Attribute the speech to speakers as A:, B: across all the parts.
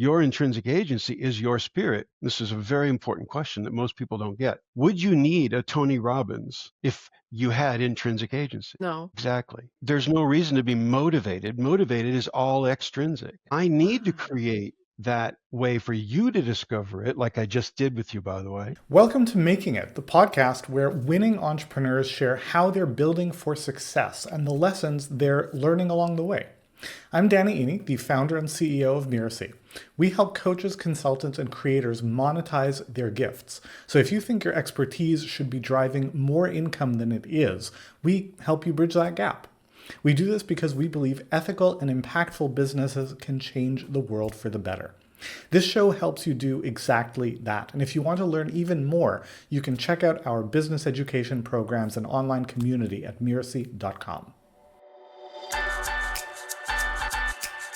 A: your intrinsic agency is your spirit. This is a very important question that most people don't get. Would you need a Tony Robbins if you had intrinsic agency?
B: No.
A: Exactly. There's no reason to be motivated. Motivated is all extrinsic. I need to
B: Ah.
A: create that way for you to discover it, like I just did with you, by the way.
C: Welcome to Making It, the podcast where winning entrepreneurs share how they're building for success and the lessons they're learning along the way. I'm Danny Iny, the founder and CEO of Miracy. We help coaches, consultants, and creators monetize their gifts. So if you think your expertise should be driving more income than it is, we help you bridge that gap. We do this because we believe ethical and impactful businesses can change the world for the better. This show helps you do exactly that. And if you want to learn even more, you can check out our business education programs and online community at miracy.com.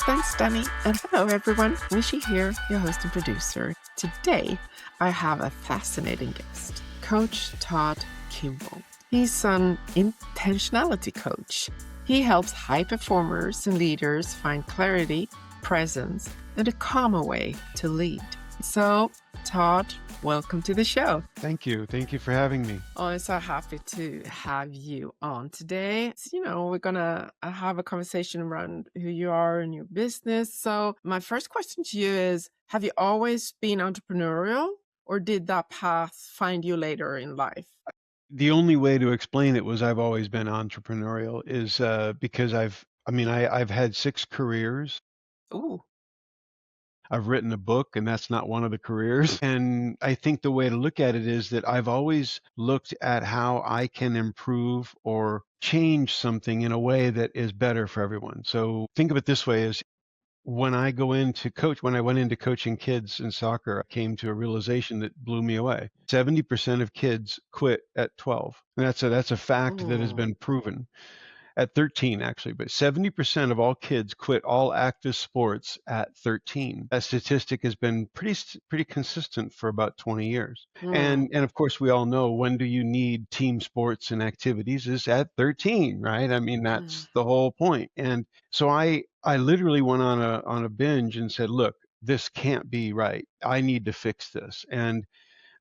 B: Thanks, Danny. And hello, everyone. Rishi here, your host and producer. Today, I have a fascinating guest, Coach Todd Kimble. He's an intentionality coach. He helps high performers and leaders find clarity, presence, and a calmer way to lead. So, Todd, welcome to the show.
A: Thank you. Thank you for having me.
B: Oh, I'm so happy to have you on today. So, we're going to have a conversation around who you are and your business. So my first question to you is, have you always been entrepreneurial, or did that path find you later in life?
A: The only way to explain it was I've always been entrepreneurial is because I've had 6 careers.
B: Ooh.
A: I've written a book, and that's not one of the careers. And I think the way to look at it is that I've always looked at how I can improve or change something in a way that is better for everyone. So think of it this way: is when I went into coaching kids in soccer, I came to a realization that blew me away. 70% of kids quit at 12. And that's a fact that has
B: Ooh.
A: been proven. At 13, actually, but 70% of all kids quit all active sports at 13. That statistic has been pretty consistent for about 20 years. And of course, we all know, when do you need team sports and activities is at 13, right? I mean, that's the whole point. And so I literally went on a binge and said, look, this can't be right. I need to fix this. And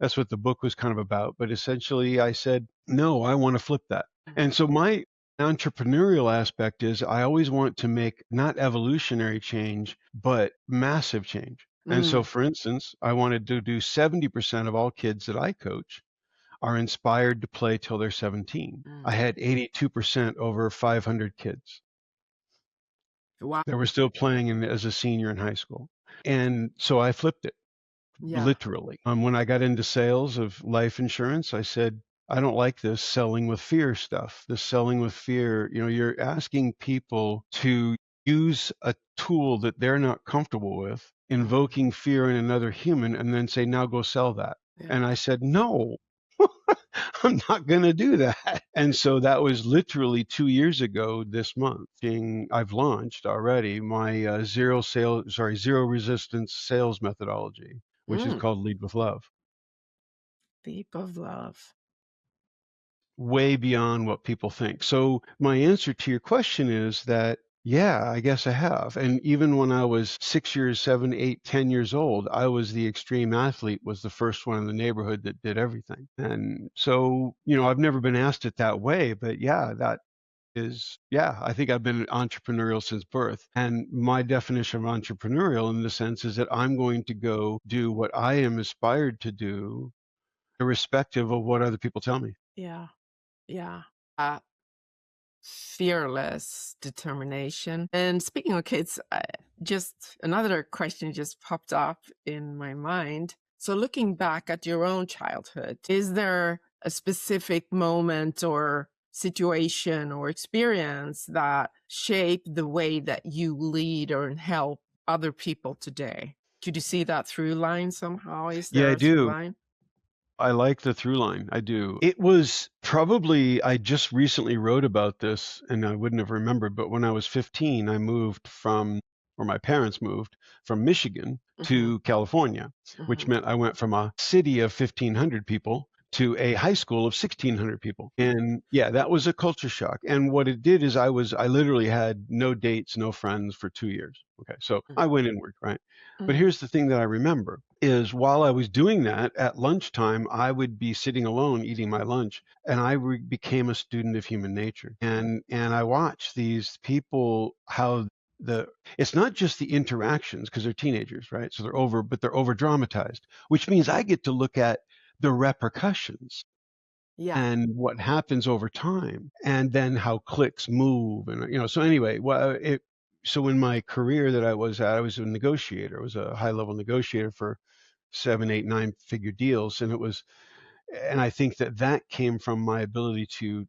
A: that's what the book was kind of about. But essentially, I said, no, I want to flip that. And so my entrepreneurial aspect is I always want to make not evolutionary change, but massive change. And so, for instance, I wanted to do 70% of all kids that I coach are inspired to play till they're 17. I had 82% over 500 kids.
B: Wow.
A: That were still playing as a senior in high school. And so I flipped it.
B: Yeah.
A: Literally. When I got into sales of life insurance, I said, I don't like this selling with fear stuff. This selling with fear, you're asking people to use a tool that they're not comfortable with, invoking fear in another human, and then say, now go sell that.
B: Yeah.
A: And I said, no, I'm not going to do that. And so that was literally 2 years ago this month. I've launched already my zero resistance sales methodology, which is called Lead with Love.
B: Leap of love.
A: Way beyond what people think. So my answer to your question is that, yeah, I guess I have. And even when I was 6 years, 7, 8, 10 years old, I was the extreme athlete, was the first one in the neighborhood that did everything. And so, I've never been asked it that way, but I think I've been entrepreneurial since birth. And my definition of entrepreneurial in the sense is that I'm going to go do what I am inspired to do, irrespective of what other people tell me.
B: Yeah. Yeah. Fearless determination. And speaking of kids, just another question just popped up in my mind. So looking back at your own childhood, is there a specific moment or situation or experience that shaped the way that you lead or help other people today? Could you see that through line somehow? Is
A: Yeah,
B: there
A: I
B: a through
A: do.
B: line?
A: I like the through line. I do. It was probably, I just recently wrote about this and I wouldn't have remembered, but when I was 15, my parents moved from Michigan to California, which meant I went from a city of 1,500 people to a high school of 1,600 people. And yeah, that was a culture shock. And what it did is I literally had no dates, no friends for 2 years. Okay. So I went inward, right? But here's the thing that I remember is while I was doing that at lunchtime, I would be sitting alone eating my lunch, and I became a student of human nature. And I watched these people, how it's not just the interactions, because they're teenagers, right? So they're over dramatized, which means I get to look at the repercussions
B: Yeah.
A: and what happens over time, and then how cliques move. And so anyway, so in my career that I was at, I was a negotiator. I was a high level negotiator for 7, 8, 9-figure deals. And I think that came from my ability to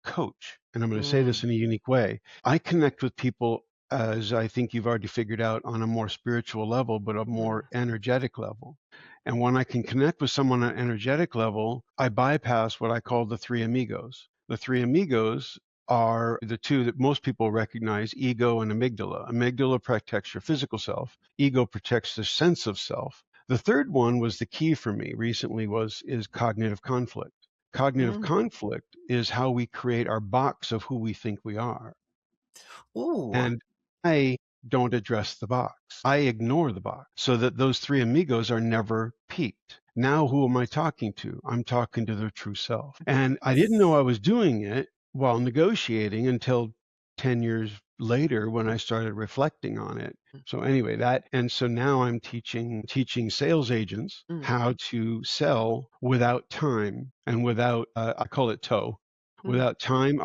A: coach. And I'm going to say this in a unique way. I connect with people, as I think you've already figured out, on a more spiritual level, but a more energetic level. And when I can connect with someone on an energetic level, I bypass what I call the three amigos. The three amigos are the two that most people recognize: ego and amygdala. Amygdala protects your physical self. Ego protects the sense of self. The third one was the key for me recently is cognitive conflict. Cognitive conflict is how we create our box of who we think we are.
B: Ooh.
A: And I don't address the box. I ignore the box so that those three amigos are never peaked. Now, who am I talking to? I'm talking to their true self. And I didn't know I was doing it while negotiating until 10 years later when I started reflecting on it. So anyway, so now I'm teaching sales agents how to sell without time and without, I call it toe, without time,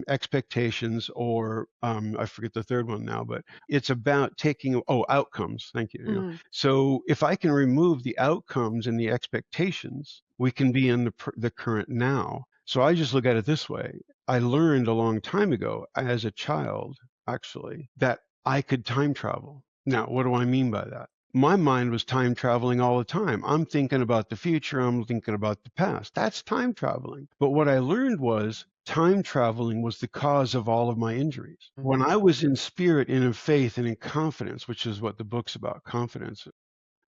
A: expectations, or I forget the third one now, but it's about taking outcomes. Thank you. So if I can remove the outcomes and the expectations, we can be in the current now. So I just look at it this way. I learned a long time ago, as a child, actually, that I could time travel. Now, what do I mean by that? My mind was time traveling all the time. I'm thinking about the future. I'm thinking about the past. That's time traveling. But what I learned was time traveling was the cause of all of my injuries. When I was in spirit and in faith and in confidence, which is what the book's about, confidence,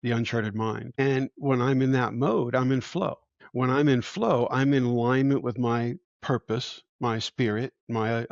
A: the uncharted mind. And when I'm in that mode, I'm in flow. When I'm in flow, I'm in alignment with my purpose, my spirit, my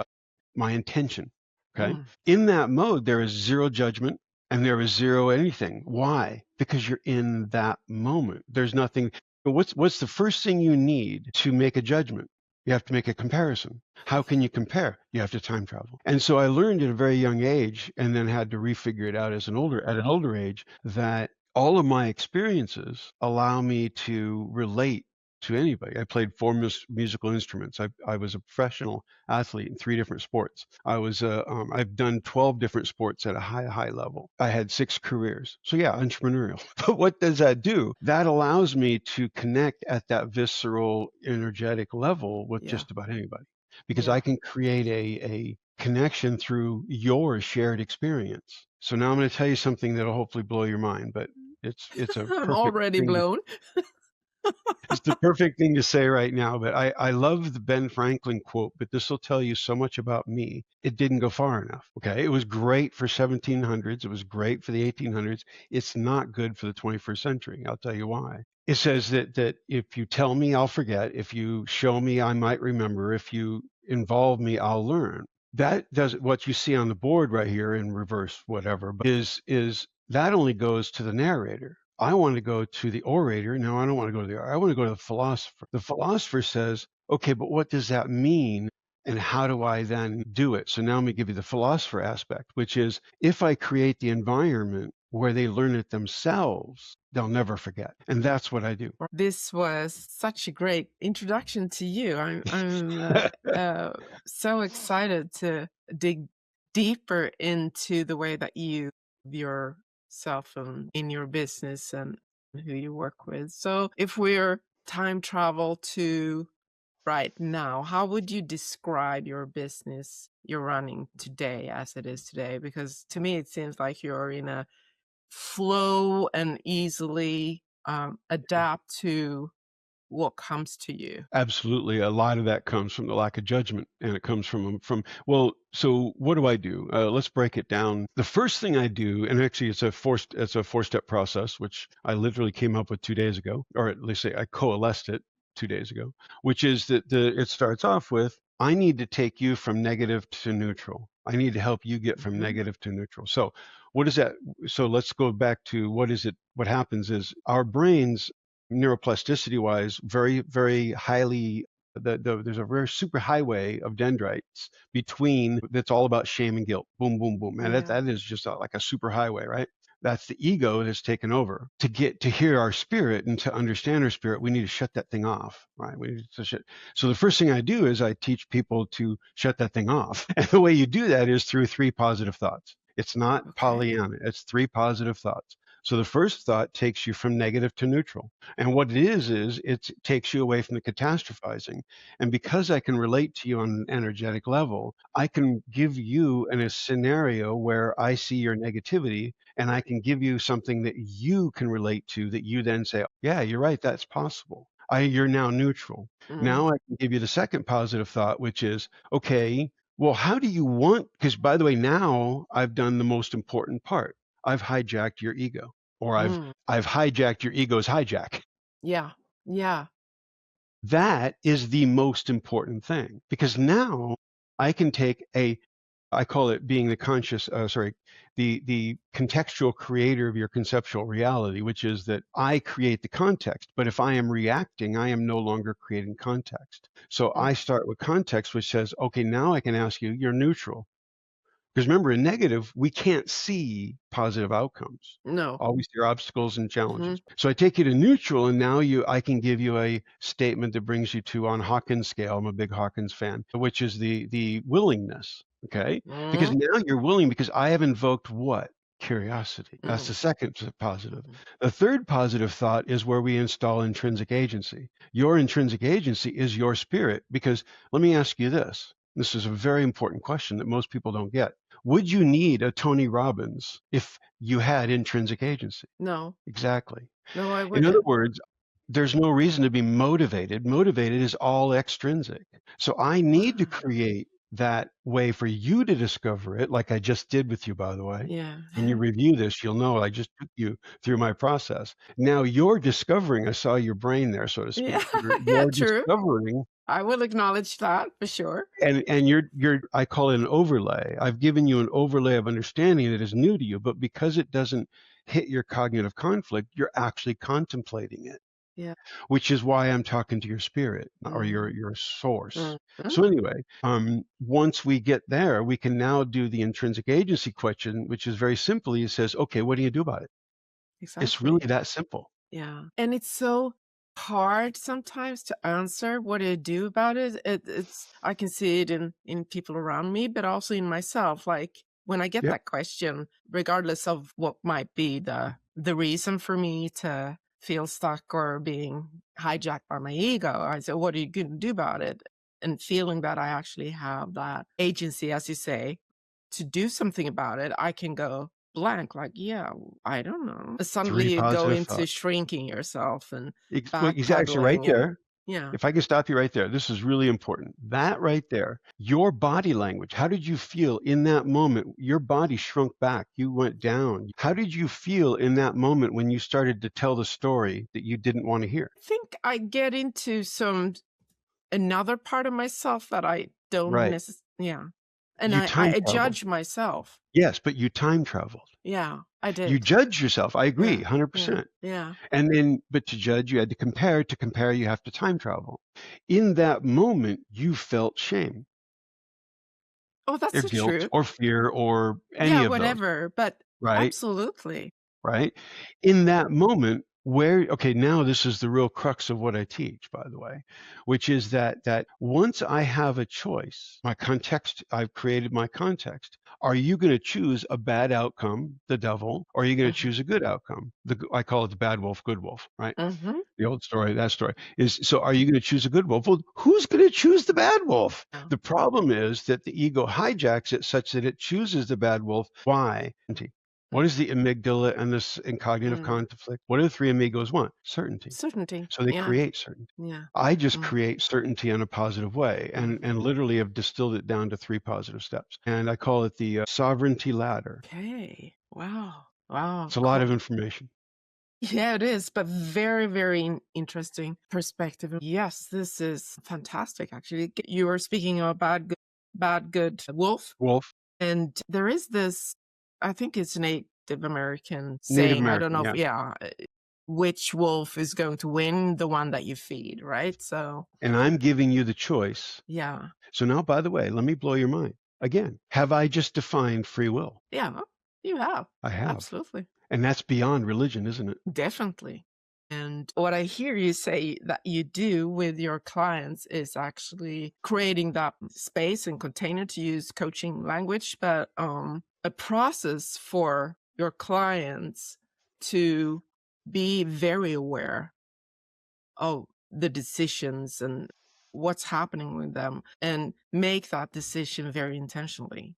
A: intention. Okay. In that mode, there is zero judgment and there is zero anything. Why? Because you're in that moment. There's nothing. But what's the first thing you need to make a judgment? You have to make a comparison. How can you compare? You have to time travel. And so I learned at a very young age, and then had to refigure it out at an older age, that all of my experiences allow me to relate to anybody. I played 4 musical instruments. I was a professional athlete in 3 different sports. I've done 12 different sports at a high level. I had 6 careers. So yeah, entrepreneurial. But what does that do? That allows me to connect at that visceral, energetic level with just about anybody, because I can create a connection through your shared experience. So now I'm going to tell you something that'll hopefully blow your mind, but it's a
B: I'm
A: perfect
B: already
A: thing.
B: blown.
A: It's the perfect thing to say right now, but I love the Ben Franklin quote, but this will tell you so much about me. It didn't go far enough. Okay. It was great for 1700s. It was great for the 1800s. It's not good for the 21st century. I'll tell you why. It says that if you tell me, I'll forget. If you show me, I might remember. If you involve me, I'll learn. That does what you see on the board right here in reverse, whatever, but is that only goes to the narrator. I want to go to the orator. No, I don't want to go to the orator. I want to go to the philosopher. The philosopher says, okay, but what does that mean? And how do I then do it? So now let me give you the philosopher aspect, which is, if I create the environment where they learn it themselves, they'll never forget. And that's what I do.
B: This was such a great introduction to you. I'm so excited to dig deeper into the way that you view yourself in your business and who you work with. So if we're time travel to right now, how would you describe your business you're running today as it is today? Because to me, it seems like you're in a flow and easily adapt to what comes to you?
A: Absolutely. A lot of that comes from the lack of judgment, and it comes well, so what do I do? Let's break it down. The first thing I do, and actually it's a four-step process, which I literally came up with 2 days ago, or at least I coalesced it 2 days ago, which is that it starts off with, I need to take you from negative to neutral. I need to help you get from negative to neutral. So what is that? So let's go back to what happens is our brains, neuroplasticity wise, very, very highly, there's a very super highway of dendrites between, that's all about shame and guilt. Boom, boom, boom. And that is just like a super highway, right? That's the ego that's taken over. To get to hear our spirit and to understand our spirit, we need to shut that thing off, right? We need to shut. So the first thing I do is I teach people to shut that thing off. And the way you do that is through 3 positive thoughts. It's not Pollyanna. It's 3 positive thoughts. So the first thought takes you from negative to neutral. And what it is it takes you away from the catastrophizing. And because I can relate to you on an energetic level, I can give you a scenario where I see your negativity, and I can give you something that you can relate to, that you then say, yeah, you're right, that's possible. You're now neutral. Now I can give you the second positive thought, which is, okay, well, how do you want, because by the way, now I've done the most important part. I've hijacked your ego, or I've hijacked your ego's hijack.
B: Yeah. Yeah.
A: That is the most important thing, because now I can take I call it being the the contextual creator of your conceptual reality, which is that I create the context. But if I am reacting, I am no longer creating context. So I start with context, which says, okay, now I can ask you, you're neutral. Because remember, in negative, we can't see positive outcomes.
B: No.
A: Always there are obstacles and challenges. So I take you to neutral, and now I can give you a statement that brings you to, on Hawkins scale, I'm a big Hawkins fan, which is the willingness. Okay? Because now you're willing, because I have invoked what? Curiosity. That's the second positive. The third positive thought is where we install intrinsic agency. Your intrinsic agency is your spirit, because let me ask you this. This is a very important question that most people don't get. Would you need a Tony Robbins if you had intrinsic agency?
B: No.
A: Exactly.
B: No, I wouldn't.
A: In other words, there's no reason to be motivated. Motivated is all extrinsic. So I need to create that way for you to discover it, like I just did with you, by the way.
B: Yeah.
A: When you review this, you'll know I just took you through my process. Now you're discovering, I saw your brain there, so to speak.
B: Yeah.
A: You're
B: True.
A: discovering.
B: I will acknowledge that for sure.
A: And you're I call it an overlay. I've given you an overlay of understanding that is new to you, but because it doesn't hit your cognitive conflict, you're actually contemplating it.
B: Yeah.
A: Which is why I'm talking to your spirit, or your source. So anyway, once we get there, we can now do the intrinsic agency question, which is very simply, it says, okay, what do you do about it?
B: Exactly.
A: It's really that simple.
B: Yeah. And it's so hard sometimes to answer what do I do about it. It's I can see it in people around me, but also in myself. Like when I get that question, regardless of what might be the reason for me to feel stuck or being hijacked by my ego, I say, what are you going to do about it? And feeling that I actually have that agency, as you say, to do something about it, I can go blank, like, yeah, I don't know. Suddenly you go into shrinking yourself and
A: exactly right there.
B: Yeah.
A: If I can stop you right there, this is really important. That right there, your body language, how did you feel in that moment? Your body shrunk back. You went down. How did you feel in that moment when you started to tell the story that you didn't want to hear?
B: I think I get into another part of myself that I don't necessarily, and I judge myself.
A: Yes, but you time traveled.
B: Yeah, I did.
A: You judge yourself. I agree, 100%.
B: Yeah.
A: And then, but to judge, you had to compare. To compare, you have to time travel. In that moment, you felt shame.
B: Oh, that's the
A: guilt
B: truth.
A: or fear or any of
B: whatever.
A: those.
B: But absolutely.
A: Right. In that moment, okay, now this is the real crux of what I teach, by the way, which is that once I have a choice, my context, I've created my context. Are you going to choose a bad outcome, the devil, or are you going to choose a good outcome? I call it the bad wolf, good wolf, right? The old story, that story is, so are you going to choose a good wolf? Well, who's going to choose the bad wolf? The problem is that the ego hijacks it such that it chooses the bad wolf. Why? What is the amygdala and this in cognitive conflict? What do the three amigos want? Certainty.
B: Certainty.
A: So they
B: Yeah.
A: create certainty.
B: Yeah.
A: I just create certainty in a positive way, and literally have distilled it down to 3 positive steps. And I call it the sovereignty ladder.
B: Okay. Wow. Wow.
A: It's a lot of information.
B: Yeah, it is, but very, very interesting perspective. Yes, this is fantastic, actually. You were speaking of bad, good wolf.
A: Wolf.
B: And there is this, I think it's Native American
A: Native
B: saying, I don't
A: American,
B: know if, which wolf is going to win, the one that you feed, right? So,
A: And I'm giving you the choice.
B: yeah.
A: So now, by the way, let me blow your mind. Again, have I just defined free will?
B: Yeah, you have.
A: I have.
B: Absolutely.
A: And that's beyond religion, isn't it?
B: Definitely. And what I hear you say that you do with your clients is actually creating that space and container, to use coaching language, but a process for your clients to be very aware of the decisions and what's happening with them, and make that decision very intentionally.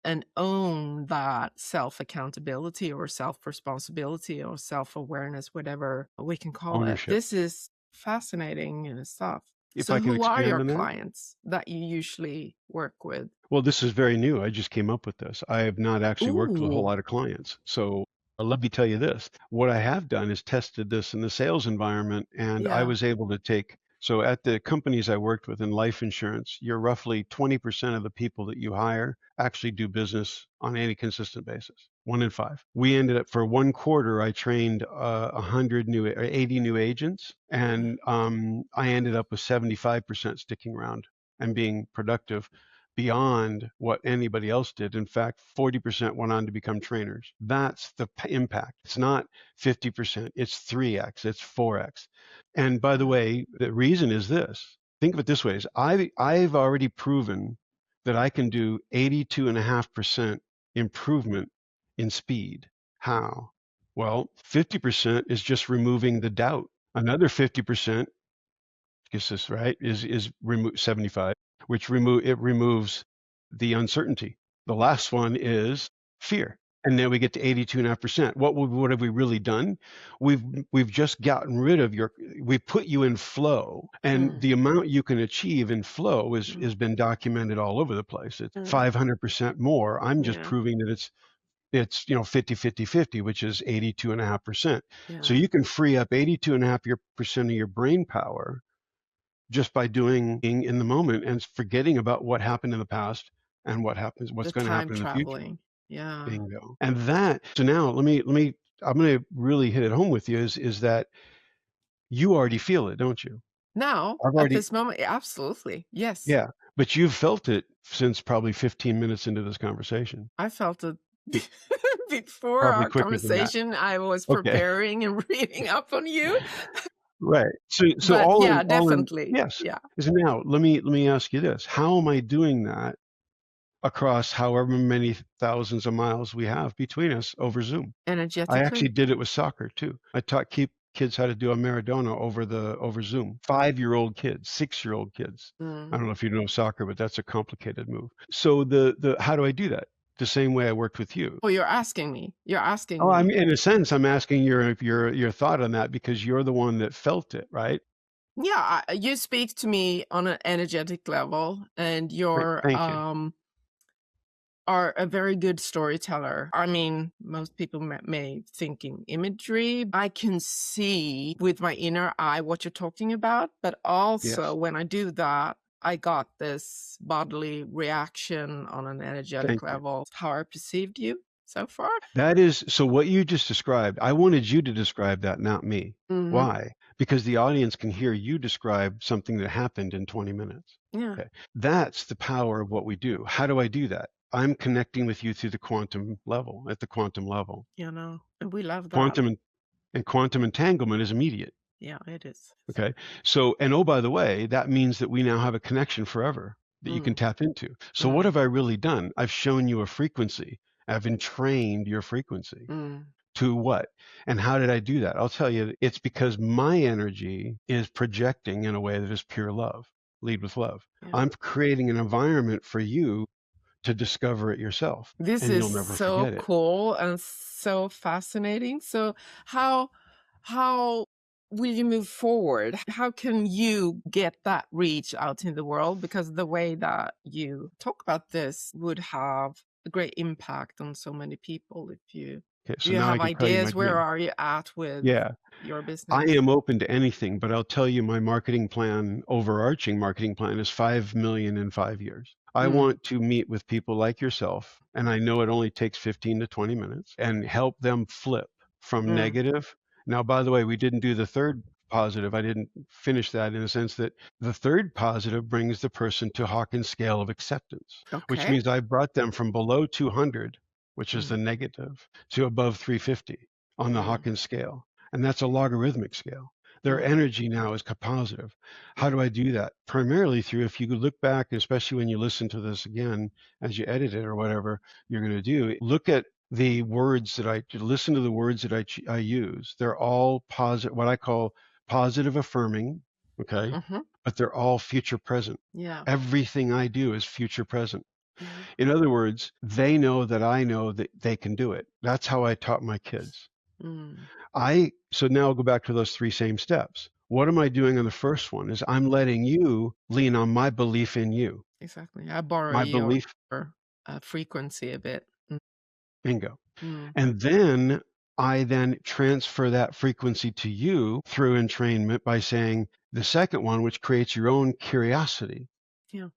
B: And own that self-accountability or self-responsibility or self-awareness, whatever we can call
A: Ownership.
B: it. This is fascinating stuff.
A: If
B: So
A: I can
B: who are
A: expand
B: your
A: on that?
B: clients that you usually work with?
A: Well, this is very new. I just came up with this. I have not actually worked with a whole
B: Ooh,
A: lot of clients. So let me tell you this. What I have done is tested this in the sales environment, and I
B: yeah.
A: was able to take, so at the companies I worked with in life insurance, you're roughly 20% of the people that you hire actually do business on any consistent basis. 1 in 5. We ended up, for 1 quarter, I trained 80 new agents, and I ended up with 75% sticking around and being productive beyond what anybody else did. In fact, 40% went on to become trainers. That's the impact. It's not 50%, it's 3x, it's 4x. And by the way, the reason is this. Think of it this way: is I've already proven that I can do 82.5% improvement in speed. How? Well, 50% is just removing the doubt. Another 50%, gets this right, is remove 75, which removes the uncertainty. The last one is fear. And then we get to 82.5%. What have we really done? We've just gotten rid of we put you in flow, and the amount you can achieve in flow has been documented all over the place. It's 500% more. I'm just proving that it's 50, which is 82.5%. So you can free up 82.5% of your brain power just by doing in the moment and forgetting about what happened in the past and what's going to happen in the future.
B: Traveling. Yeah.
A: Bingo. And that, so now I'm going to really hit it home with you is that you already feel it, don't you?
B: Now, at this moment, absolutely. Yes.
A: Yeah. But you've felt it since probably 15 minutes into this conversation.
B: I felt it before
A: Probably
B: our
A: quicker than that.
B: conversation. I was preparing and reading up on you.
A: Right. So
B: But
A: all
B: yeah,
A: in,
B: definitely.
A: yes.
B: Yeah.
A: So now let me ask you this: how am I doing that across however many thousands of miles we have between us over Zoom?
B: Energetically.
A: I actually did it with soccer too. I taught kids how to do a Maradona over Zoom. 5-year-old kids, 6-year-old kids. I don't know if you know soccer, but that's a complicated move. So the how do I do that? The same way I worked with you.
B: Oh, you're asking me.
A: Oh, I'm in a sense, I'm asking your thought on that because you're the one that felt it, right?
B: Yeah, you speak to me on an energetic level, and you're
A: Thank you.
B: are a very good storyteller. I mean, most people may think in imagery. I can see with my inner eye what you're talking about, but also when I do that, I got this bodily reaction on an energetic level. How I perceived you so far.
A: That is, so what you just described, I wanted you to describe that, not me. Why? Because the audience can hear you describe something that happened in 20 minutes.
B: Yeah.
A: Okay. That's the power of what we do. How do I do that? I'm connecting with you through the quantum level, at the quantum level.
B: You know, and we love that.
A: Quantum entanglement is immediate.
B: Yeah, it is.
A: Okay. So, and oh, by the way, that means that we now have a connection forever that you can tap into. So what have I really done? I've shown you a frequency. I've entrained your frequency. To what? And how did I do that? I'll tell you, it's because my energy is projecting in a way that is pure love. Lead with love. I'm creating an environment for you to discover it yourself,
B: This
A: and
B: is
A: you'll never
B: so
A: forget it.
B: cool and so fascinating. So how will you move forward? How can you get that reach out in the world? Because the way that you talk about this would have a great impact on so many people. If you
A: Okay,
B: do
A: so
B: you
A: now I
B: have
A: can tell you my
B: ideas? Where
A: dream.
B: are you at with
A: Yeah.
B: your
A: I
B: business?
A: am open to anything, but I'll tell you my marketing plan, overarching marketing plan, is 5 million in 5 years. I
B: Mm,
A: want to meet with people like yourself, and I know it only takes 15 to 20 minutes, and help them flip from
B: mm,
A: negative. Now, by the way, we didn't do the third positive. I didn't finish that in the sense that the third positive brings the person to Hawkins scale of acceptance, which
B: okay.
A: means I brought them from below 200, which is
B: Mm,
A: the negative, to above 350 on the
B: mm,
A: Hawkins scale. And that's a logarithmic scale. Their
B: mm,
A: energy now is positive. How do I do that? Primarily through, if you look back, especially when you listen to this again as you edit it or whatever you're going to do, look at the words that listen to the words that I use. They're all positive, what I call positive affirming, okay?
B: mhm.
A: But they're all future present.
B: Yeah.
A: Everything I do is future present.
B: Yeah.
A: In other words, they know that I know that they can do it. That's how I taught my kids.
B: Mm,
A: So now I'll go back to those 3 same steps. What am I doing on the first one is I'm letting you lean on my belief in you.
B: exactly. I borrow
A: My
B: your
A: belief,
B: frequency a bit.
A: bingo.
B: Mm,
A: And then I then transfer that frequency to you through entrainment by saying the second one, which creates your own curiosity.
B: yeah.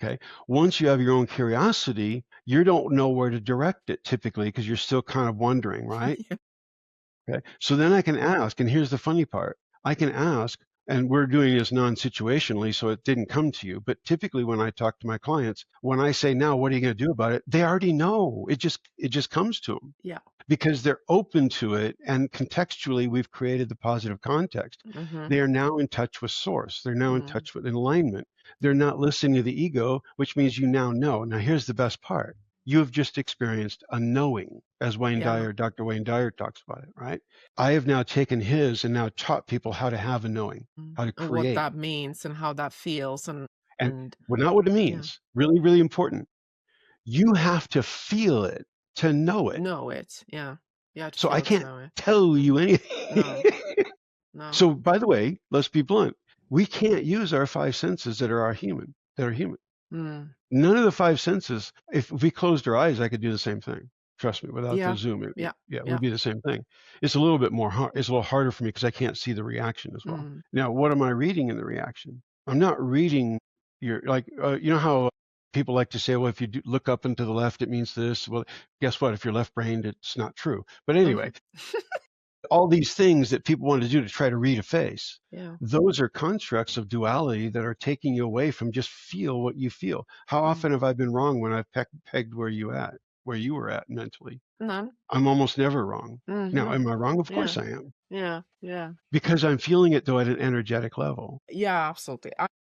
A: Okay. Once you have your own curiosity, you don't know where to direct it typically because you're still kind of wondering, right?
B: Yeah.
A: Okay. So then I can ask, and here's the funny part. I can ask, and we're doing this non-situationally, so it didn't come to you. But typically when I talk to my clients, when I say, now, what are you going to do about it? They already know. It just comes to them
B: Yeah.
A: because they're open to it. And contextually, we've created the positive context.
B: Mm-hmm.
A: They are now in touch with source. They're now in
B: Mm,
A: touch with alignment. They're not listening to the ego, which means you now know. Now, here's the best part. You have just experienced a knowing, as
B: yeah.
A: Dr. Wayne Dyer talks about it, right? I have now taken his and now taught people how to have a knowing, how to
B: And what
A: create.
B: that means and how that feels
A: And
B: and
A: well, not what it
B: yeah,
A: means, really, really important. You have to feel it to know it.
B: know it. Yeah. You have to
A: So I
B: feel it to
A: can't
B: know it.
A: tell you
B: No,
A: anything.
B: no.
A: So, by the way, let's be blunt. We can't use our 5 senses that are human.
B: Mm,
A: None of the 5 senses, if we closed our eyes, I could do the same thing. Trust me, without the
B: yeah.
A: Zoom,
B: Yeah.
A: it
B: Yeah.
A: would be the same thing. It's a little bit more hard. It's a little harder for me because I can't see the reaction as well.
B: Mm,
A: Now, what am I reading in the reaction? I'm not reading you know how people like to say, well, if you look up and to the left, it means this. Well, guess what? If you're left-brained, it's not true. But anyway,
B: mhm.
A: all these things that people want to do to try to read a face,
B: Yeah.
A: those are constructs of duality that are taking you away from just feel what you feel. How
B: Mm.
A: often have I been wrong when I've pegged where you were at mentally?
B: None.
A: I'm almost never wrong. Now,
B: Mm-hmm.
A: am I wrong? Of
B: Yeah.
A: course I am.
B: Yeah. Yeah.
A: Because I'm feeling it though at an energetic level.
B: Yeah, absolutely.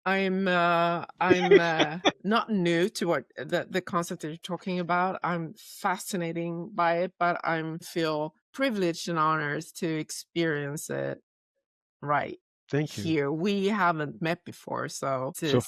B: I'm not new to what the concept that you're talking about. I'm fascinating by it, but I'm feel privileged and honored to experience it right
A: Thank you.
B: here. We haven't met before, so
A: So
B: this is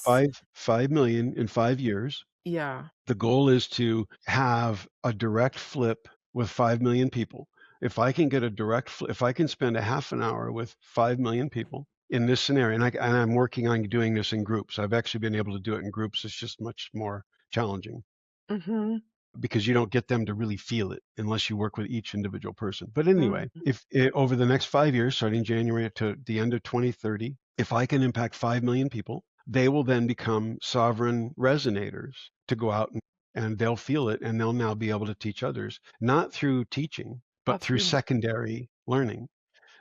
A: 5 million in 5 years.
B: yeah.
A: The goal is to have a direct flip with 5 million people. If I can get a direct flip, if I can spend a half an hour with 5 million people in this scenario, and I'm working on doing this in groups. I've actually been able to do it in groups. It's just much more challenging
B: Mm-hmm.
A: because you don't get them to really feel it unless you work with each individual person. But anyway,
B: Mm-hmm.
A: if over the next 5 years, starting January to the end of 2030, if I can impact 5 million people, they will then become sovereign resonators to go out and they'll feel it and they'll now be able to teach others, not through teaching, but
B: But
A: through
B: through
A: secondary learning.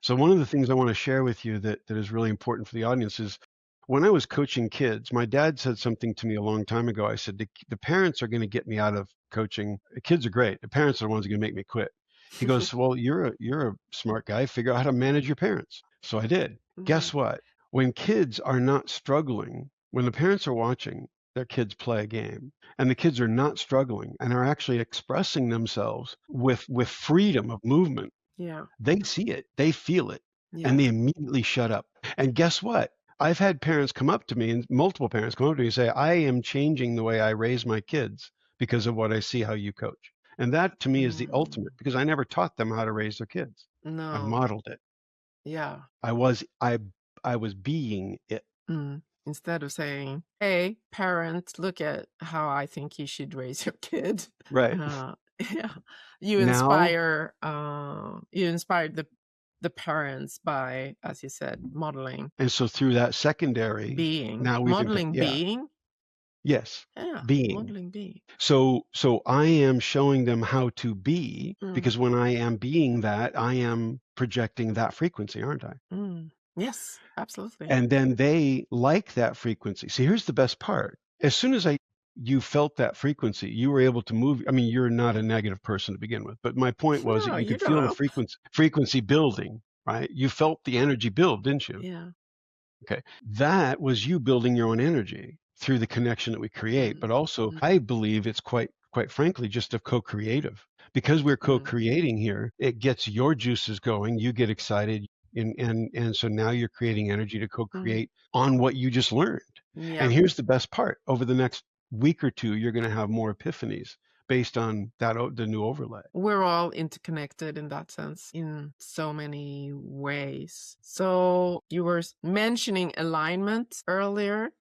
A: So one of the things I want to share with you that is really important for the audience is when I was coaching kids, my dad said something to me a long time ago. I said, the parents are going to get me out of coaching. The kids are great. The parents are the ones who are going to make me quit. He goes, well, you're a smart guy. Figure out how to manage your parents. So I did.
B: mm-hmm.
A: Guess what? When kids are not struggling, when the parents are watching their kids play a game and the kids are not struggling and are actually expressing themselves with freedom of movement,
B: Yeah.
A: they see it, they feel it,
B: Yeah.
A: and they immediately shut up. And guess what? I've had parents come up to me, and multiple parents come up to me and say, I am changing the way I raise my kids because of what I see how you coach. And that to me is the ultimate, because I never taught them how to raise their kids. I
B: No.
A: modeled it.
B: Yeah.
A: I was being it.
B: Instead of saying, hey, parent, look at how I think you should raise your kid.
A: Right.
B: Yeah. You inspired the parents by, as you said, modeling.
A: And so through that secondary
B: being.
A: now we've
B: Modeling being?
A: Yes.
B: Yeah.
A: Being.
B: Modeling being.
A: So I am showing them how to be, because when I am being that, I am projecting that frequency, aren't I?
B: Yes, absolutely.
A: And then they like that frequency. See, here's the best part. As soon as you felt that frequency, you were able to move. I mean, you're not a negative person to begin with, but my point was that you could feel the frequency building, right? You felt the energy build, didn't you?
B: Yeah.
A: Okay. That was you building your own energy through the connection that we create. But also, I believe it's quite frankly, just a co-creative. Because we're co-creating here, it gets your juices going. You get excited. And so now you're creating energy to co-create on what you just learned.
B: Yeah.
A: And here's the best part. Over the next week or two, you're going to have more epiphanies based on that, the new overlay.
B: We're all interconnected in that sense in so many ways. So you were mentioning alignment earlier.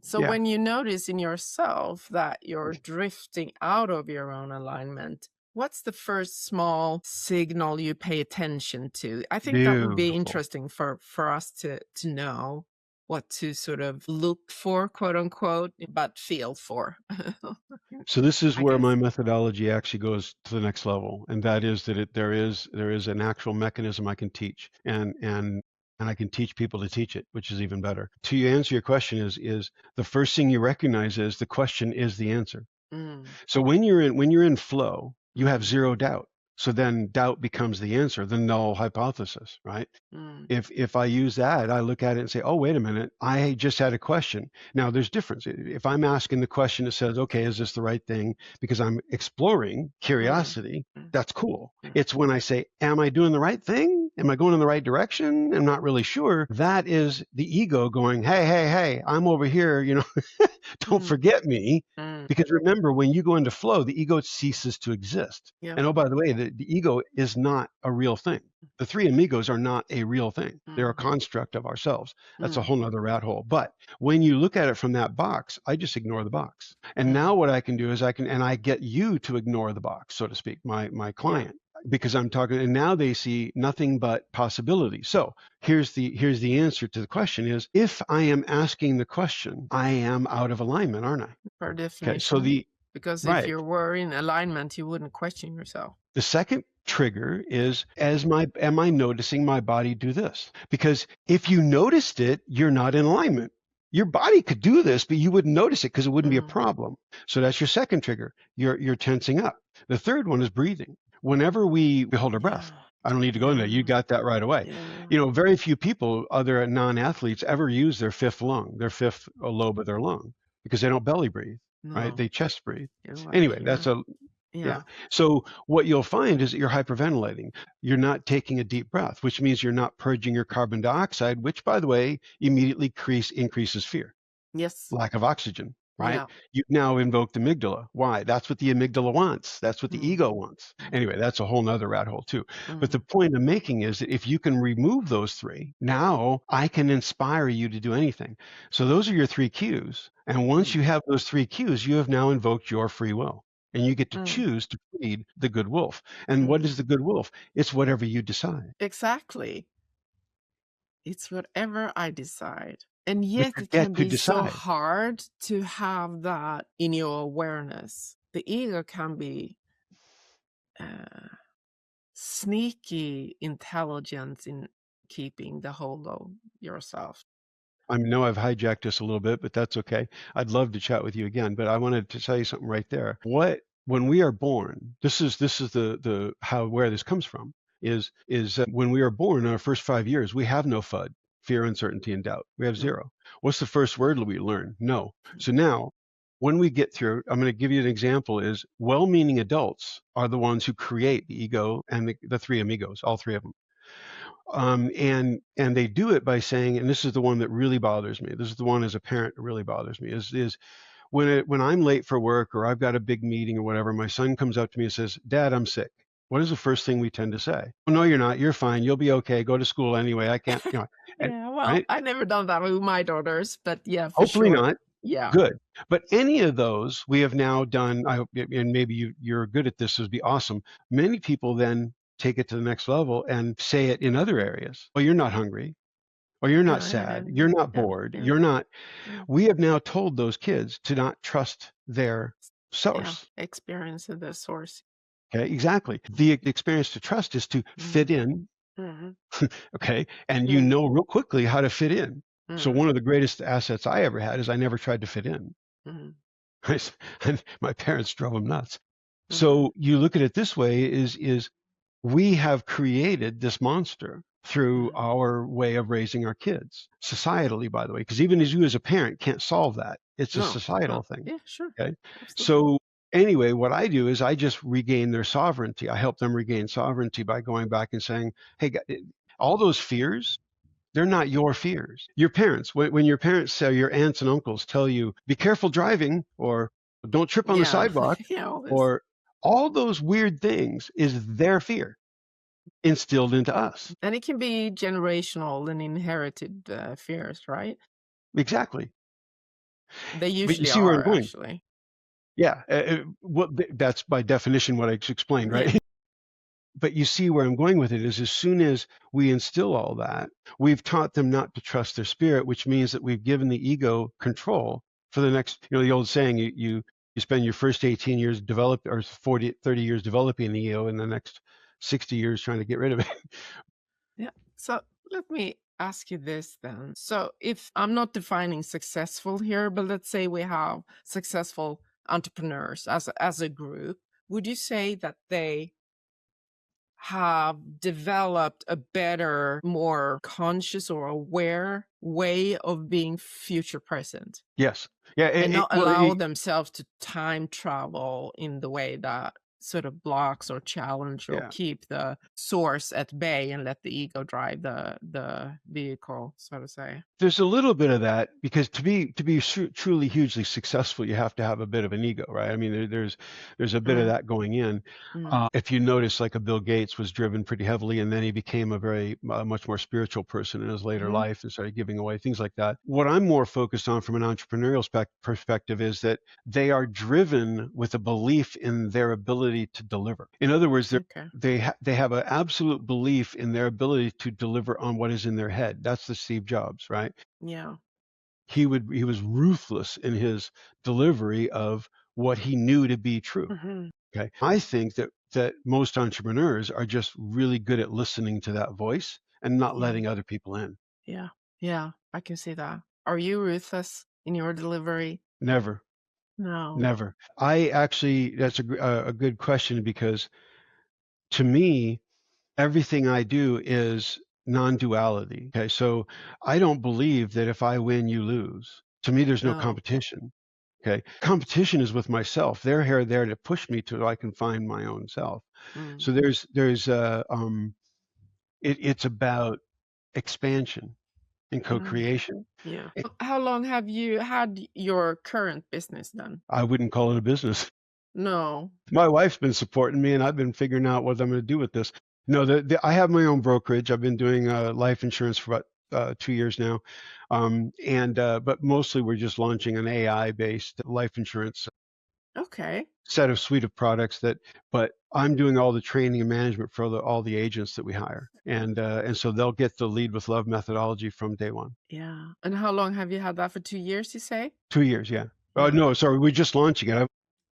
B: So when you notice in yourself that you're drifting out of your own alignment, what's the first small signal you pay attention to? I think that would be interesting for us to know what to sort of look for, quote unquote, but feel for.
A: So this is where my methodology actually goes to the next level, and that is that there is an actual mechanism I can teach, and I can teach people to teach it, which is even better. To answer your question is the first thing you recognize is the question is the answer. So when you're in flow, you have zero doubt. So then doubt becomes the answer, the null hypothesis, right? If I use that, I look at it and say, oh, wait a minute, I just had a question. Now there's difference. If I'm asking the question that says, okay, is this the right thing? Because I'm exploring curiosity, that's cool. It's when I say, am I doing the right thing? Am I going in the right direction? I'm not really sure. That is the ego going, hey, I'm over here, don't forget me. Because remember, when you go into flow, the ego ceases to exist. And oh, by the way, the ego is not a real thing. The three amigos are not a real thing. They're a construct of ourselves. That's a whole nother rat hole. But when you look at it from that box, I just ignore the box. And now what I can do is I get you to ignore the box, so to speak, my client. Because I'm talking, and now they see nothing but possibility. So here's the answer to the question is, if I am asking the question, I am out of alignment, aren't I?
B: Per definition.
A: Okay, so
B: because if you were in alignment, you wouldn't question yourself.
A: The second trigger is, am I noticing my body do this? Because if you noticed it, you're not in alignment. Your body could do this, but you wouldn't notice it because it wouldn't be a problem. So that's your second trigger. You're tensing up. The third one is breathing. Whenever we hold our breath, I don't need to go into that. You got that right away. Very few people, other non-athletes, ever use their fifth lobe of their lung, because they don't belly breathe, right? They chest breathe. Anyway, that's So what you'll find is that you're hyperventilating. You're not taking a deep breath, which means you're not purging your carbon dioxide, which, by the way, immediately increases fear.
B: Yes.
A: Lack of oxygen. Right? You've now invoked the amygdala. Why? That's what the amygdala wants. That's what the ego wants. Anyway, that's a whole nother rat hole too. But the point I'm making is that if you can remove those three, now I can inspire you to do anything. So those are your three cues. And once you have those three cues, you have now invoked your free will. And you get to choose to feed the good wolf. And what is the good wolf? It's whatever you decide.
B: Exactly. It's whatever I decide. And yet it can be so hard to have that in your awareness. The ego can be sneaky intelligence in keeping the hold of yourself.
A: I know I've hijacked this a little bit, but that's okay. I'd love to chat with you again, but I wanted to tell you something right there. When we are born, this is the where this comes from is when we are born in our first 5 years, we have no FUD. Fear, uncertainty, and doubt. We have zero. What's the first word we learn? No. So now, when we get through, I'm going to give you an example, is well-meaning adults are the ones who create the ego and the three amigos, all three of them. And they do it by saying, and this is the one that really bothers me. This is the one as a parent that really bothers me is when I'm late for work or I've got a big meeting or whatever, my son comes up to me and says, "Dad, I'm sick." What is the first thing we tend to say? "Oh, no, you're not. You're fine. You'll be okay. Go to school anyway. I can't, and,
B: Yeah, well,
A: right?
B: I never done that with my daughters, but yeah, for
A: Hopefully
B: sure.
A: not.
B: Yeah.
A: Good. But any of those we have now done, I hope, and maybe you're good at this, would be awesome. Many people then take it to the next level and say it in other areas. "Well, you're not hungry, or you're not sad, you're not bored,
B: Yeah.
A: you're not."
B: Mm.
A: We have now told those kids to not trust their
B: Yeah,
A: source.
B: experience of the source.
A: Okay, exactly. The experience to trust is to fit in,
B: Mhm.
A: okay, and you know real quickly how to fit in. So
B: Mhm.
A: one of the greatest assets I ever had is I never tried to fit in.
B: Mhm.
A: My parents drove them nuts.
B: Mhm.
A: So you look at it this way: is we have created this monster through our way of raising our kids, societally, by the way, because even as you as a parent can't solve that. It's a
B: No,
A: societal
B: no.
A: thing.
B: Yeah, sure.
A: Okay.
B: Absolutely.
A: So anyway, what I do is I just regain their sovereignty. I help them regain sovereignty by going back and saying, "Hey, all those fears, they're not your fears." Your parents, when your parents say, your aunts and uncles tell you, "Be careful driving," or "Don't trip on the
B: Yeah.
A: sidewalk,"
B: Yeah, all this.
A: or all those weird things is their fear instilled into us.
B: And it can be generational and inherited fears, right?
A: Exactly.
B: They
A: But you
B: usually
A: see where I'm
B: are,
A: going.
B: actually.
A: Yeah. That's by definition what I just explained, right?
B: Yeah.
A: But you see where I'm going with it is as soon as we instill all that, we've taught them not to trust their spirit, which means that we've given the ego control for the next, the old saying, you spend your first 18 years develop, or 30 years developing the ego, and the next 60 years trying to get rid of it.
B: Yeah. So let me ask you this then. So if I'm not defining successful here, but let's say we have successful entrepreneurs as a group, would you say that they have developed a better, more conscious or aware way of being future present
A: Yes. Yeah.
B: and not allow themselves to time travel in the way that sort of blocks or challenge or
A: Yeah.
B: keep the source at bay and let the ego drive the vehicle, so to say?
A: There's a little bit of that, because to be truly hugely successful, you have to have a bit of an ego, right? I mean, there's a bit of that going in. If you notice, like a Bill Gates was driven pretty heavily, and then he became a very much more spiritual person in his later life and started giving away things like that. What I'm more focused on from an entrepreneurial perspective is that they are driven with a belief in their ability to deliver. In other words, they have an absolute belief in their ability to deliver on what is in their head. That's the Steve Jobs, right?
B: Yeah.
A: He was ruthless in his delivery of what he knew to be true. Okay. I think that most entrepreneurs are just really good at listening to that voice and not letting other people in.
B: Yeah. Yeah. I can see that. Are you ruthless in your delivery?
A: Never.
B: No.
A: Never. That's a good question, because to me, everything I do is non-duality. Okay. So I don't believe that if I win, you lose. To me, there's no
B: No.
A: competition. Okay. Competition is with myself. They're there to push me till I can find my own self. So it's about expansion and co-creation.
B: Yeah. How long have you had your current business then?
A: I wouldn't call it a business.
B: No.
A: My wife's been supporting me, and I've been figuring out what I'm going to do with this. No, I have my own brokerage. I've been doing life insurance for about 2 years now, but mostly we're just launching an AI-based life insurance set of suite of products but I'm doing all the training and management for all the agents that we hire, and so they'll get the Lead with Love methodology from day one.
B: Yeah. And how long have you had that? For 2 years, you say?
A: 2 years, yeah. Oh no, sorry, we're just launching it.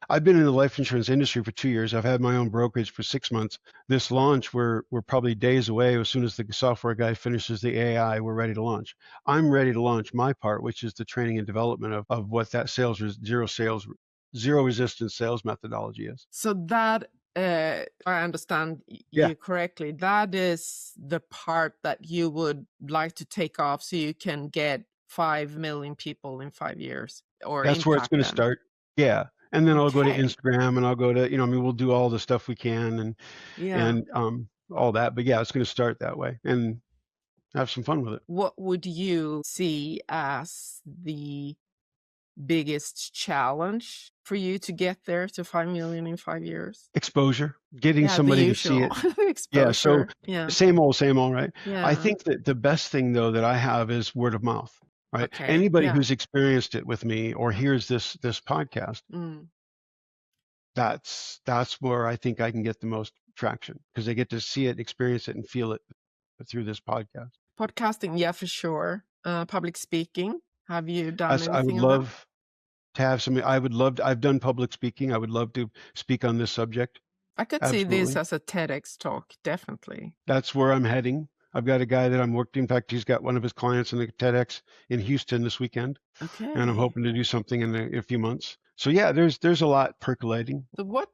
A: I've been in the life insurance industry for 2 years. I've had my own brokerage for 6 months. This launch, we're probably days away. As soon as the software guy finishes the AI, we're ready to launch. I'm ready to launch my part, which is the training and development of what that zero resistance sales methodology is.
B: So that, I understand you correctly, that is the part that you would like to take off so you can get 5 million people in 5 years, or
A: that's where it's going to start. Yeah. And then I'll go to Instagram, and I'll go to, we'll do all the stuff we can and all that. But yeah, it's going to start that way. And have some fun with it.
B: What would you see as the biggest challenge for you to get there to 5 million in 5 years?
A: Exposure, getting
B: Yeah, the
A: somebody to see
B: usual
A: it. Yeah, so
B: exposure. Yeah.
A: same old, right? I
B: Yeah.
A: think that the best thing though that I have is word of mouth, right?
B: Okay.
A: Anybody
B: Yeah.
A: who's experienced it with me or hears this podcast,
B: Mm.
A: that's where I think I can get the most traction, because they get to see it, experience it, and feel it through this podcast.
B: Podcasting, yeah, for sure. Public speaking. Have you done
A: I would
B: anything of that?
A: love to have some. I've done public speaking. I would love to speak on this subject.
B: I could see this
A: Absolutely.
B: as a TEDx talk, definitely.
A: That's where I'm heading. I've got a guy that I'm working. In fact, he's got one of his clients in the TEDx in Houston this weekend, and I'm
B: Okay.
A: hoping to do something in a few months. So yeah, there's a lot percolating.
B: So what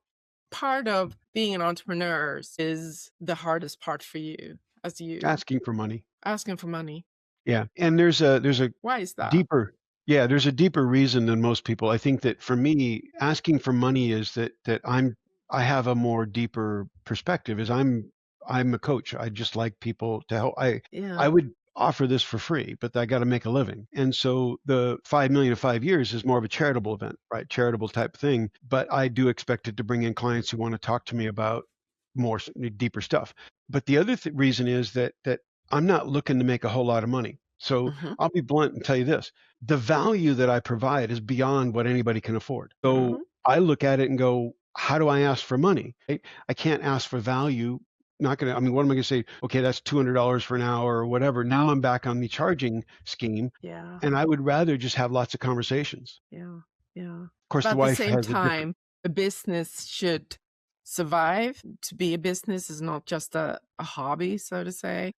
B: part of being an entrepreneur is the hardest part for you as you
A: Asking for money.
B: asking for money?
A: Yeah, and there's a
B: Why is that?
A: deeper. Yeah, there's a deeper reason than most people. I think that for me, asking for money is that I have a more deeper perspective. Is I'm a coach. I just like people to help. I
B: Yeah.
A: would offer this for free, but I got to make a living. And so the 5 million in 5 years is more of a charitable event, right? Charitable type thing. But I do expect it to bring in clients who want to talk to me about more deeper stuff. But the other reason is that I'm not looking to make a whole lot of money. So
B: Mhm.
A: I'll be blunt and tell you this: the value that I provide is beyond what anybody can afford. So
B: Mhm.
A: I look at it and go, how do I ask for money? I can't ask for value. Not gonna. I mean, what am I gonna say? Okay, that's $200 for an hour or whatever. Now I'm back on the charging scheme,
B: Yeah.
A: and I would rather just have lots of conversations.
B: Yeah. Yeah.
A: Of course,
B: But
A: the
B: at the
A: wife
B: same
A: has a different.
B: time, a business should survive. To be a business is not just a hobby, so to say.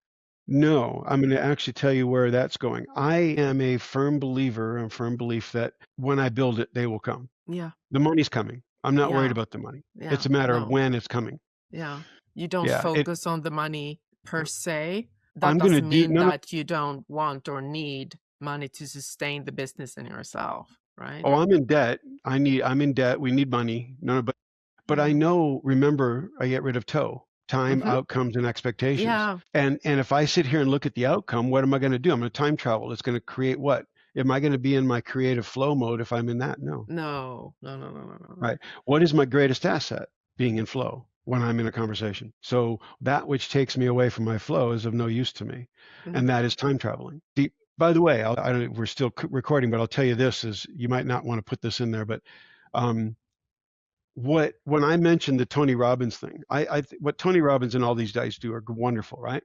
A: No, I'm going to actually tell you where that's going. I am a firm believer and firm belief that when I build it, they will come.
B: Yeah.
A: The money's coming. I'm not worried
B: Yeah.
A: about the money.
B: Yeah.
A: It's a matter of
B: No.
A: when it's coming.
B: Yeah. You don't
A: Yeah,
B: focus on the money per se. That
A: I'm going to
B: doesn't
A: do
B: mean
A: none of.
B: that you don't want or need money to sustain the business and yourself, right?
A: Oh, I'm in debt. I'm in debt. We need money. None of, but I know. Remember, I get rid of time,
B: Mhm.
A: outcomes, and expectations.
B: Yeah.
A: And if I sit here and look at the outcome, what am I going to do? I'm going to time travel. It's going to create what? Am I going to be in my creative flow mode if I'm in that? No.
B: No.
A: Right. What is my greatest asset? Being in flow when I'm in a conversation. So that which takes me away from my flow is of no use to me.
B: Mhm.
A: And that is time traveling. By the way, I don't, we're still recording, but I'll tell you this: is you might not want to put this in there, but when I mentioned the Tony Robbins thing, what Tony Robbins and all these guys do are wonderful, right?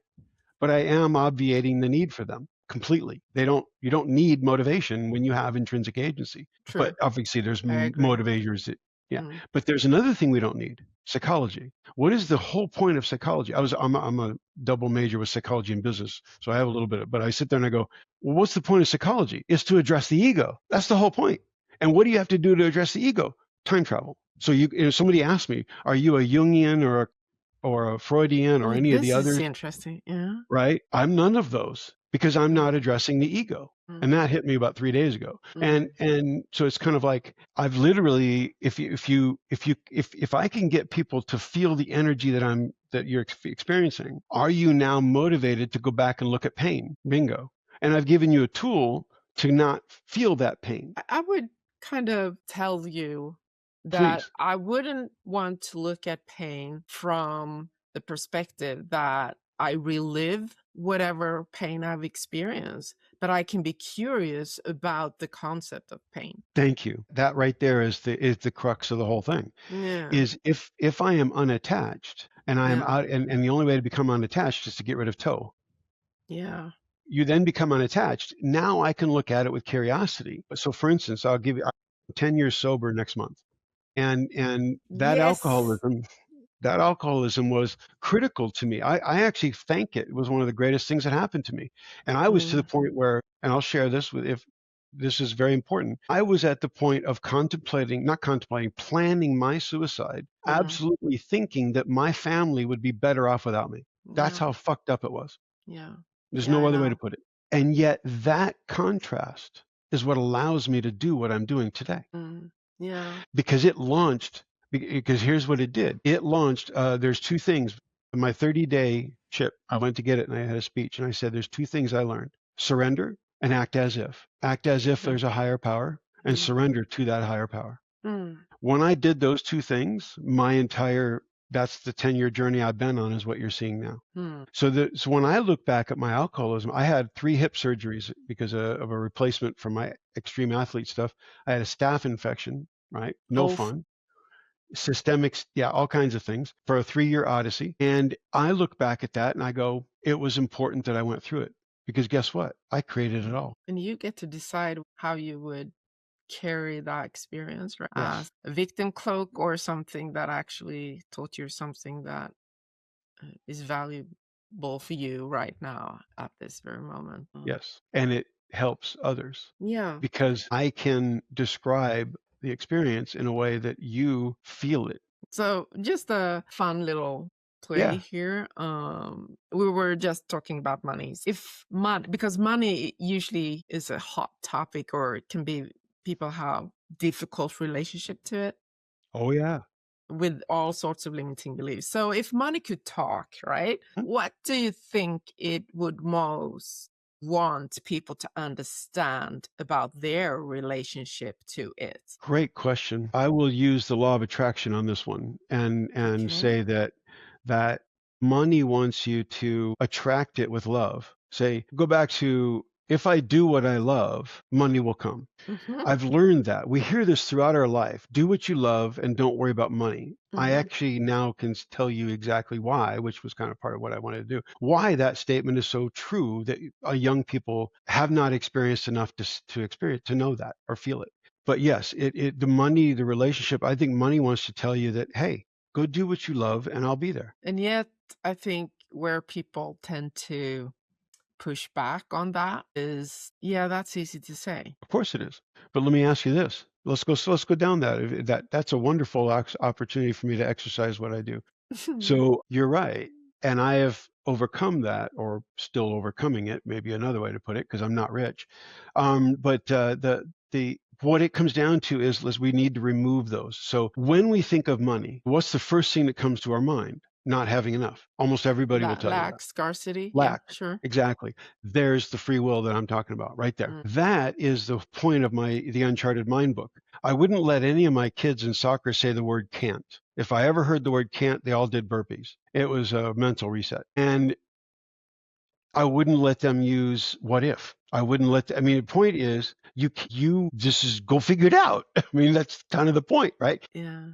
A: But I am obviating the need for them completely. You don't need motivation when you have intrinsic agency.
B: True.
A: But obviously there's
B: I agree.
A: motivators that, yeah.
B: Mm.
A: But there's another thing we don't need: psychology. What is the whole point of psychology? I'm a double major with psychology and business, so I have a little bit but I sit there and I go, well, what's the point of psychology? It's to address the ego. That's the whole point. And what do you have to do to address the ego? Time travel. So somebody asked me, are you a Jungian or a Freudian or any of the
B: This
A: others?
B: is interesting. Yeah.
A: Right? I'm none of those, because I'm not addressing the ego.
B: Mm.
A: And that hit me about 3 days ago.
B: Mm.
A: And so it's kind of like I've literally, if I can get people to feel the energy that you're experiencing, are you now motivated to go back and look at pain? Bingo. And I've given you a tool to not feel that pain.
B: I would kind of tell you that
A: Please.
B: I wouldn't want to look at pain from the perspective that I relive whatever pain I've experienced, but I can be curious about the concept of pain.
A: Thank you. That right there is the crux of the whole thing.
B: Yeah.
A: Is if I am unattached and I am
B: Yeah.
A: out, and the only way to become unattached is to get rid of
B: Yeah.
A: you then become unattached. Now I can look at it with curiosity. So for instance, I'm 10 years sober next month. And that
B: Yes.
A: alcoholism was critical to me. I actually thank it. It was one of the greatest things that happened to me. And I was to the point where, and I'll share this if this is very important. I was at the point of planning my suicide, absolutely thinking that my family would be better off without me. That's how fucked up it was.
B: Yeah.
A: There's
B: Yeah,
A: no
B: I
A: other way
B: know.
A: to put it. And yet that contrast is what allows me to do what I'm doing today.
B: Yeah.
A: Because here's what it did. It launched, there's two things. my 30-day chip, I went to get it and I had a speech and I said, there's two things I learned: surrender and act as if. Act as if there's a higher power, and surrender to that higher power. When I did those two things, that's the 10-year journey I've been on, is what you're seeing now. So when I look back at my alcoholism, I had 3 hip surgeries because of a replacement for my extreme athlete stuff. I had a staph infection, right? No fun. Systemic, all kinds of things, for a 3-year odyssey. And I look back at that and I go, it was important that I went through it, because guess what? I created it all.
B: And you get to decide how you would carry that experience, right?
A: Yes.
B: As a victim cloak, or something that actually taught you something that is valuable for you right now at this very moment.
A: Yes. And it helps others.
B: Yeah.
A: Because I can describe the experience in a way that you feel it.
B: So just a fun little play here. We were just talking about money. Because money usually is a hot topic, or it can be, people have difficult relationship to it.
A: Oh yeah.
B: With all sorts of limiting beliefs. So if money could talk, right? What do you think it would most want people to understand about their relationship to it?
A: Great question. I will use the law of attraction on this one and say that money wants you to attract it with love. Say, go back to, if I do what I love, money will come. I've learned that. We hear this throughout our life. Do what you love and don't worry about money. I actually now can tell you exactly why, which was kind of part of what I wanted to do, why that statement is so true, that young people have not experienced enough to know that or feel it. But yes, the money, the relationship, I think money wants to tell you that, hey, go do what you love and I'll be there.
B: And yet, I think where people tend to push back on that is, that's easy to say.
A: Of course it is. But let me ask you this. Let's go down that. That's a wonderful opportunity for me to exercise what I do. So you're right. And I have overcome that, or still overcoming it, maybe another way to put it, because I'm not rich. But what it comes down to is we need to remove those. So when we think of money, what's the first thing that comes to our mind? Not having enough. Almost everybody will tell you that.
B: Lack, scarcity.
A: Lack.
B: Yeah, sure.
A: Exactly. There's the free will that I'm talking about right there. That is the point of the Uncharted Mind book. I wouldn't let any of my kids in soccer say the word can't. If I ever heard the word can't, they all did burpees. It was a mental reset. And I wouldn't let them use what if. The point is, go figure it out. I mean, that's kind of the point, right?
B: Yeah.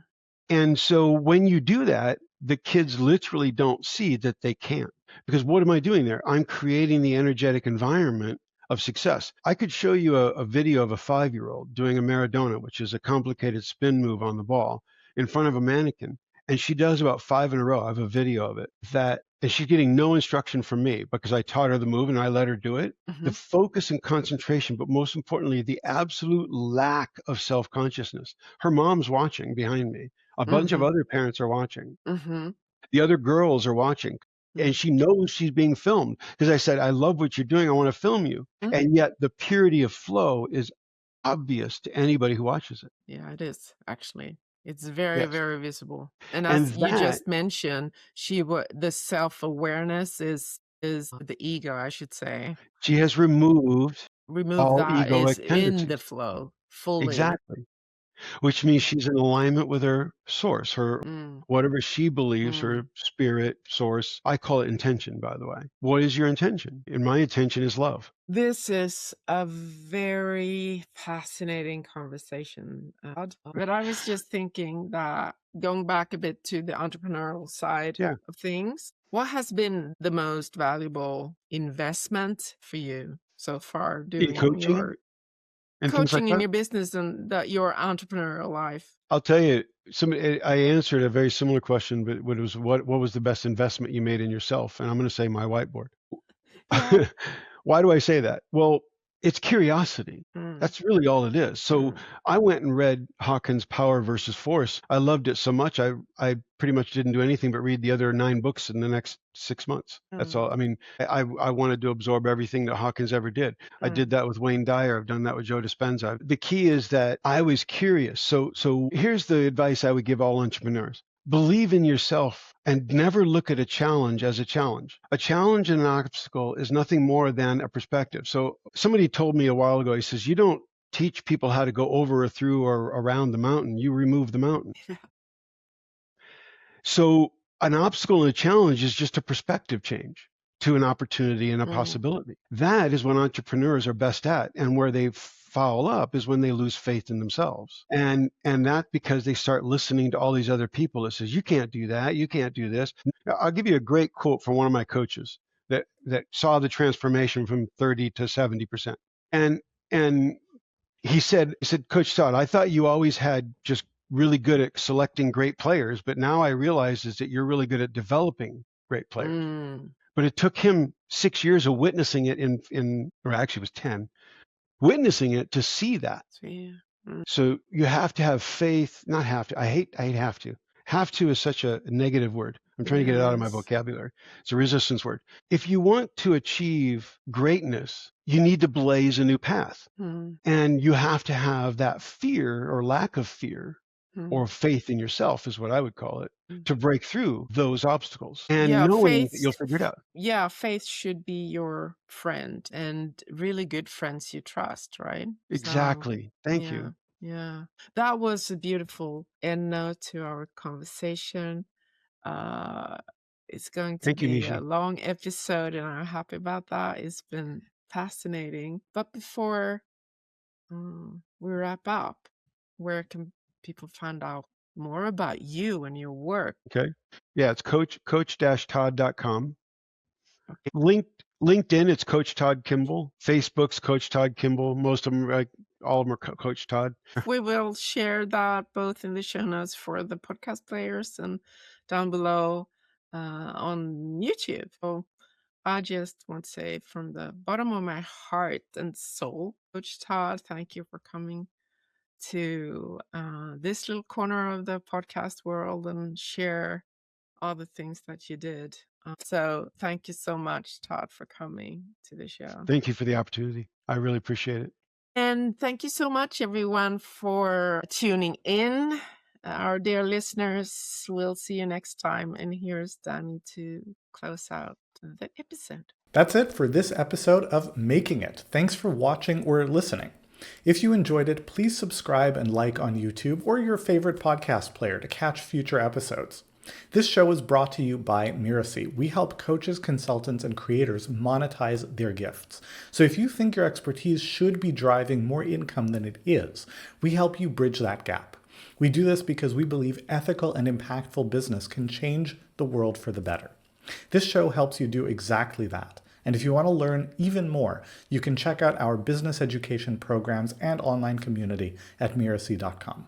A: And so when you do that, the kids literally don't see that they can't. Because what am I doing there? I'm creating the energetic environment of success. I could show you a video of a 5-year-old doing a Maradona, which is a complicated spin move on the ball, in front of a mannequin. And she does about 5 in a row. I have a video of it. And she's getting no instruction from me, because I taught her the move and I let her do it. The focus and concentration, but most importantly, the absolute lack of self-consciousness. Her mom's watching behind me. A bunch of other parents are watching. The other girls are watching. And she knows she's being filmed, because I said, I love what you're doing. I want to film you. And yet the purity of flow is obvious to anybody who watches it.
B: Yeah, it is, actually. It's very, very visible. And as you just mentioned, the self-awareness is the ego, I should say.
A: She has removed all
B: that
A: egoic
B: is
A: tendencies.
B: in the flow fully.
A: Exactly. Which means she's in alignment with her source, whatever she believes, her spirit, source. I call it intention, by the way. What is your intention? And my intention is love.
B: This is a very fascinating conversation. But I was just thinking that, going back a bit to the entrepreneurial side of things, what has been the most valuable investment for you so far doing
A: coaching? And
B: coaching in your business and your entrepreneurial life?
A: I'll tell you, I answered a very similar question, but what was the best investment you made in yourself? And I'm going to say my whiteboard. Yeah. Why do I say that? Well, it's curiosity. That's really all it is. So I went and read Hawkins' Power versus Force. I loved it so much, I pretty much didn't do anything but read the other 9 books in the next 6 months. That's all. I mean, I wanted to absorb everything that Hawkins ever did. I did that with Wayne Dyer. I've done that with Joe Dispenza. The key is that I was curious. So here's the advice I would give all entrepreneurs. believe in yourself and never look at a challenge as a challenge. A challenge and an obstacle is nothing more than a perspective. So somebody told me a while ago, he says, you don't teach people how to go over or through or around the mountain, you remove the mountain. So an obstacle and a challenge is just a perspective change to an opportunity and a possibility. That is what entrepreneurs are best at. And where they foul up is when they lose faith in themselves. And that because they start listening to all these other people that says, you can't do that, you can't do this. I'll give you a great quote from one of my coaches that saw the transformation from 30 to 70%. And he said, Coach Todd, I thought you always had just really good at selecting great players, but now I realize is that you're really good at developing great players. But it took him 6 years of witnessing it or actually it was 10, witnessing it to see that. So you have to have faith, not have to. I hate have to. Have to is such a negative word. I'm trying to get it out of my vocabulary. It's a resistance word. If you want to achieve greatness, you need to blaze a new path. And you have to have that fear or lack of fear or faith in yourself is what I would call it, to break through those obstacles and knowing that you'll figure it out.
B: Yeah, faith should be your friend and really good friends you trust, right?
A: Exactly. Thank you.
B: Yeah, that was a beautiful end note to our conversation. It's going to
A: Thank you,
B: be
A: Nishi.
B: a long episode, and I'm happy about that. It's been fascinating. But before we wrap up, where can people find out more about you and your work?
A: Okay. Yeah, it's coach-todd.com. LinkedIn, it's Coach Todd Kimble. Facebook's Coach Todd Kimble. Most of them, all of them are Coach Todd.
B: We will share that both in the show notes for the podcast players and down below on YouTube. So I just want to say from the bottom of my heart and soul, Coach Todd, thank you for coming to this little corner of the podcast world and share all the things that you did. So thank you so much, Todd, for coming to the show.
A: Thank you for the opportunity. I really appreciate it.
B: And thank you so much, everyone, for tuning in. Our dear listeners, we'll see you next time. And here's Danny to close out the episode.
C: That's it for this episode of Making It. Thanks for watching or listening. If you enjoyed it, please subscribe and like on YouTube or your favorite podcast player to catch future episodes. This show is brought to you by Miracy. We help coaches, consultants, and creators monetize their gifts. So if you think your expertise should be driving more income than it is, we help you bridge that gap. We do this because we believe ethical and impactful business can change the world for the better. This show helps you do exactly that. And if you want to learn even more, you can check out our business education programs and online community at Miracy.com.